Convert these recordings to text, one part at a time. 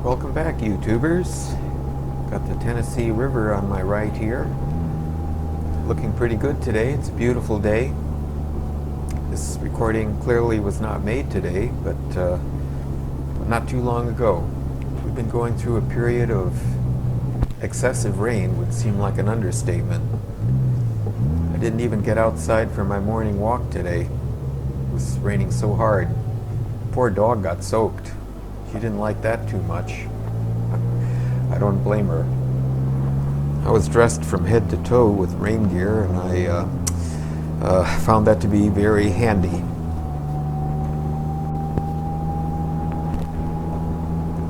Welcome back, YouTubers. Got the Tennessee River on my right here. Looking pretty good today. It's a beautiful day. This recording clearly was not made today, but not too long ago. We've been going through a period of excessive rain, would seem like an understatement. I didn't even get outside for my morning walk today. It was raining so hard. Poor dog got soaked. She didn't like that too much. I don't blame her. I was dressed from head to toe with rain gear, and I found that to be very handy.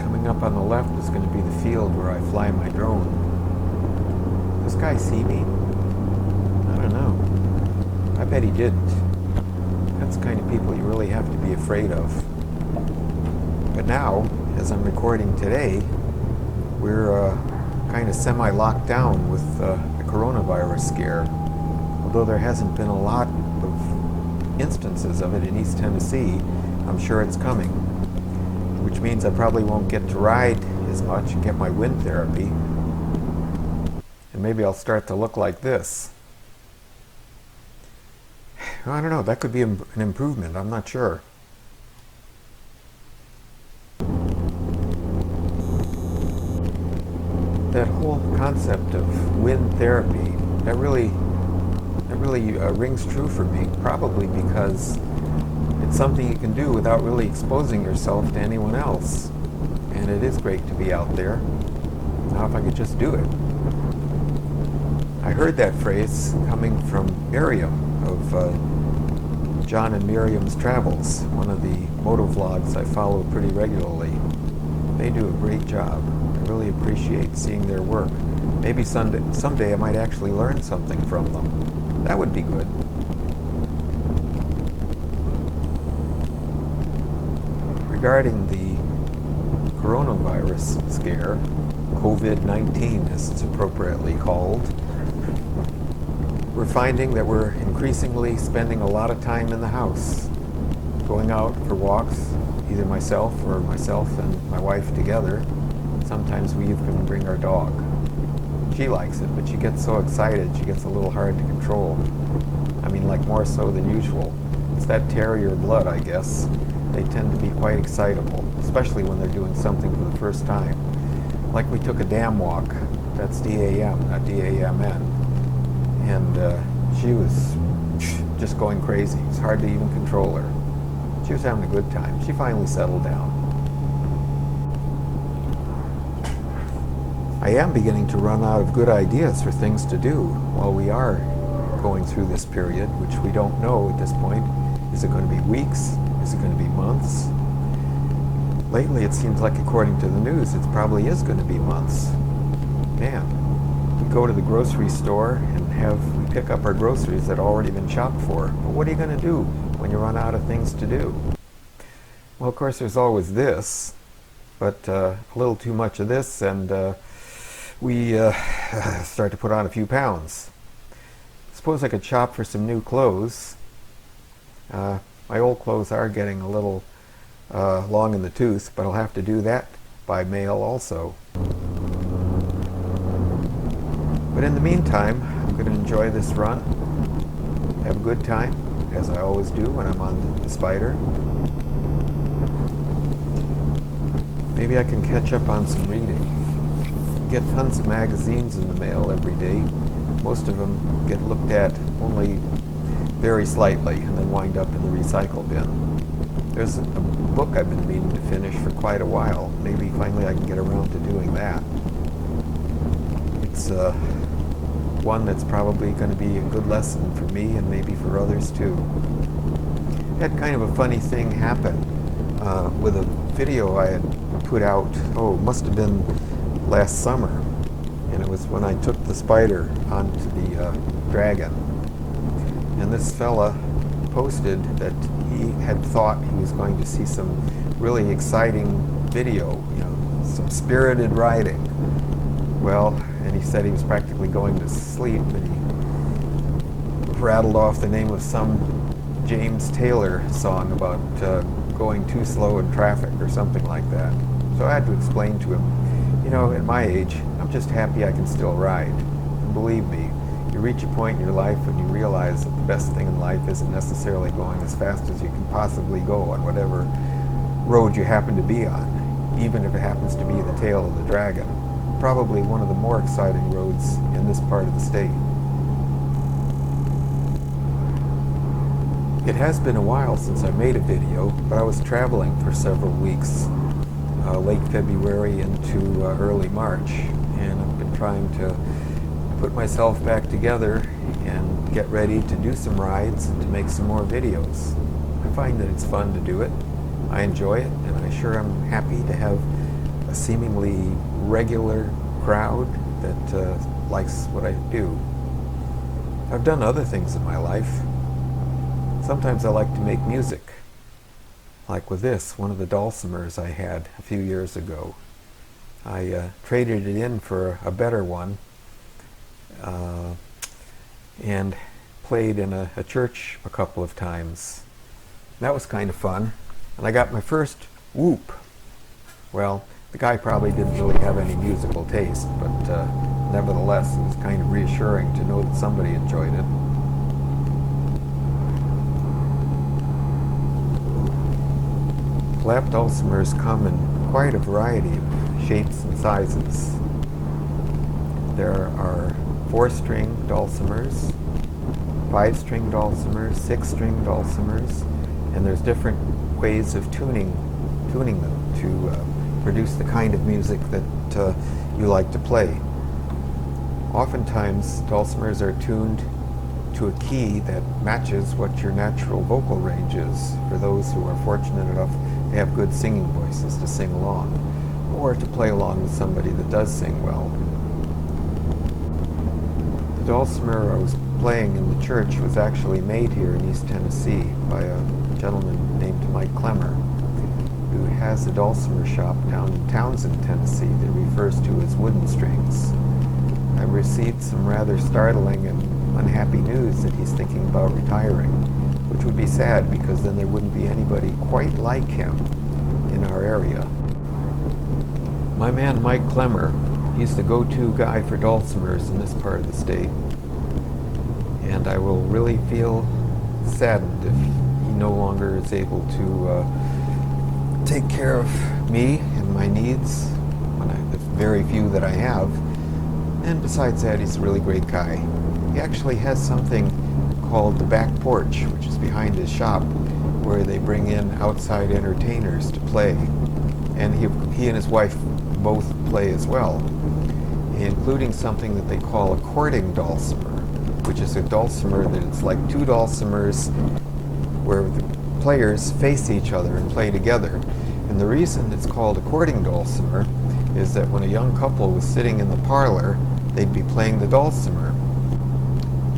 Coming up on the left is going to be the field where I fly my drone. This guy see me? I don't know. I bet he didn't. That's the kind of people you really have to be afraid of. But now, as I'm recording today, we're kind of semi-locked down with the coronavirus scare. Although there hasn't been a lot of instances of it in East Tennessee, I'm sure it's coming. Which means I probably won't get to ride as much and get my wind therapy. And maybe I'll start to look like this. I don't know, that could be an improvement, I'm not sure. That whole concept of wind therapy, that really rings true for me, probably because it's something you can do without really exposing yourself to anyone else. And it is great to be out there. Now if I could just do it. I heard that phrase coming from Miriam of John and Miriam's Travels, one of the motovlogs I follow pretty regularly. They do a great job. I really appreciate seeing their work. Maybe someday I might actually learn something from them. That would be good. Regarding the coronavirus scare, COVID-19 as it's appropriately called, we're finding that we're increasingly spending a lot of time in the house, going out for walks, either myself and my wife together. Sometimes we even bring our dog. She likes it, but she gets so excited, she gets a little hard to control. I mean, like more so than usual. It's that terrier blood, I guess. They tend to be quite excitable, especially when they're doing something for the first time. Like we took a dam walk. That's D-A-M, not D-A-M-N. And she was just going crazy. It's hard to even control her. She was having a good time. She finally settled down. I am beginning to run out of good ideas for things to do while we are going through this period, which we don't know at this point. Is it going to be weeks? Is it going to be months? Lately it seems like, according to the news, it probably is going to be months. Man, we go to the grocery store and we pick up our groceries that have already been shopped for. But what are you going to do when you run out of things to do? Well, of course, there's always this, but a little too much of this, and we start to put on a few pounds. Suppose I could shop for some new clothes. My old clothes are getting a little long in the tooth, but I'll have to do that by mail also. But in the meantime, I'm going to enjoy this run, have a good time, as I always do when I'm on the Spyder. Maybe I can catch up on some reading. Get tons of magazines in the mail every day. Most of them get looked at only very slightly and then wind up in the recycle bin. There's a book I've been meaning to finish for quite a while. Maybe finally I can get around to doing that. It's one that's probably going to be a good lesson for me and maybe for others too. Had kind of a funny thing happen with a video I had put out, it must have been last summer, and it was when I took the Spyder onto the Dragon. And this fella posted that he had thought he was going to see some really exciting video, some spirited riding. Well, and he said he was practically going to sleep, and he rattled off the name of some James Taylor song about going too slow in traffic or something like that. So I had to explain to him, you know, at my age, I'm just happy I can still ride. And believe me, you reach a point in your life when you realize that the best thing in life isn't necessarily going as fast as you can possibly go on whatever road you happen to be on, even if it happens to be the tail of the dragon. Probably one of the more exciting roads in this part of the state. It has been a while since I made a video, but I was traveling for several weeks, late February into early March, and I've been trying to put myself back together and get ready to do some rides and to make some more videos. I find that it's fun to do it. I enjoy it, and I sure am happy to have a seemingly regular crowd that likes what I do. I've done other things in my life. Sometimes I like to make music, like with this, one of the dulcimers I had a few years ago. I traded it in for a better one and played in a church a couple of times. That was kind of fun. And I got my first whoop. Well, the guy probably didn't really have any musical taste, but nevertheless, it was kind of reassuring to know that somebody enjoyed it. Lap dulcimers come in quite a variety of shapes and sizes. There are 4-string dulcimers, 5-string dulcimers, 6-string dulcimers, and there's different ways of tuning them to produce the kind of music that you like to play. Oftentimes, dulcimers are tuned to a key that matches what your natural vocal range is, for those who are fortunate enough to have good singing voices to sing along, or to play along with somebody that does sing well. The dulcimer I was playing in the church was actually made here in East Tennessee by a gentleman named Mike Clemmer, who has a dulcimer shop down in Townsend, Tennessee that refers to as Wooden Strings. I received some rather startling and unhappy news that he's thinking about retiring, which would be sad because then there wouldn't be anybody quite like him in our area. My man Mike Clemmer, he's the go-to guy for dulcimers in this part of the state, and I will really feel saddened if he no longer is able to take care of me and my needs, the very few that I have. And besides that, he's a really great guy. He actually has something called the back porch, which is behind his shop, where they bring in outside entertainers to play. And he and his wife both play as well, including something that they call a courting dulcimer, which is a dulcimer that's like 2 dulcimers where the players face each other and play together. And the reason it's called a courting dulcimer is that when a young couple was sitting in the parlor, they'd be playing the dulcimer.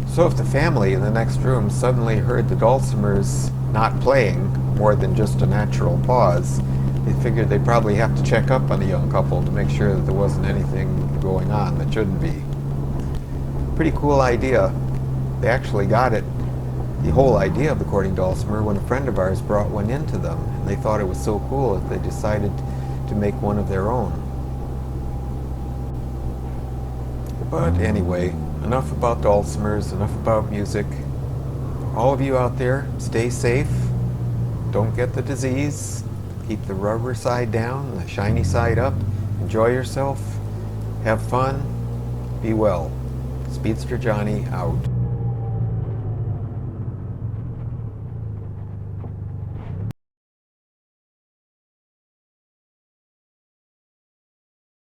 So if the family in the next room suddenly heard the dulcimers not playing more than just a natural pause, they figured they'd probably have to check up on the young couple to make sure that there wasn't anything going on that shouldn't be. Pretty cool idea. They actually got it, the whole idea of the courting dulcimer, when a friend of ours brought one into them, and they thought it was so cool that they decided to make one of their own. But anyway, enough about dulcimers, enough about music. All of you out there, stay safe. Don't get the disease. Keep the rubber side down, the shiny side up. Enjoy yourself. Have fun. Be well. Speedster Johnny out.